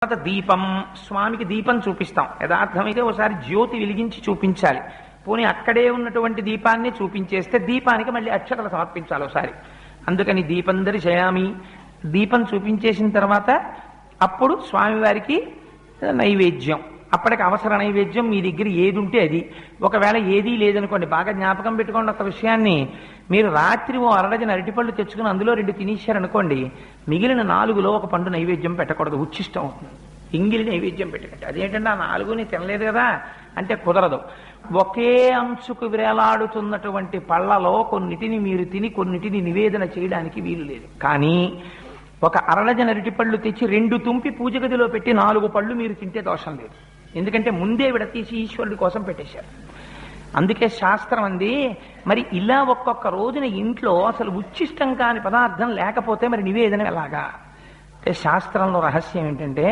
తర్వాత దీపం, స్వామికి దీపం చూపిస్తాం. యథార్థమైతే ఒకసారి జ్యోతి వెలిగించి చూపించాలి. పోనీ అక్కడే ఉన్నటువంటి దీపాన్ని చూపించేస్తే దీపానికి మళ్ళీ అక్షతలు సమర్పించాలి ఒకసారి. అందుకని దీపం దర్శయామి, దీపం చూపించేసిన తర్వాత అప్పుడు స్వామివారికి నైవేద్యం. అప్పటికి అవసర నైవేద్యం మీ దగ్గర ఏది ఉంటే అది. ఒకవేళ ఏదీ లేదనుకోండి, బాగా జ్ఞాపకం పెట్టుకోండి ఒక విషయాన్ని. మీరు రాత్రి ఓ అరడజన అరటిపళ్ళు తెచ్చుకుని అందులో 2 తినేశారనుకోండి, మిగిలిన 4లో ఒక పండు నైవేద్యం పెట్టకూడదు, ఉచ్చిష్టం అవుతుంది. ఎంగిలి నైవేద్యం పెట్టకండి. అదేంటంటే ఆ 4ని తినలేదు కదా అంటే కుదరదు. ఒకే అంచుకు వేలాడుతున్నటువంటి పళ్ళలో కొన్నిటిని మీరు తిని కొన్నిటిని నివేదన చేయడానికి వీలు లేదు. కానీ ఒక అరడజన అరటిపళ్ళు తెచ్చి 2 తుంపి పూజ గదిలో పెట్టి 4 పళ్ళు మీరు తింటే దోషం లేదు. ఎందుకంటే ముందే విడతీసి ఈశ్వరుడి కోసం పెట్టేశారు. అందుకే శాస్త్రం అంది. మరి ఇలా ఒక్కొక్క రోజున ఇంట్లో అసలు ఉచ్చిష్టం కాని పదార్థం లేకపోతే మరి నివేదన ఎలాగా అంటే శాస్త్రంలో రహస్యం ఏంటంటే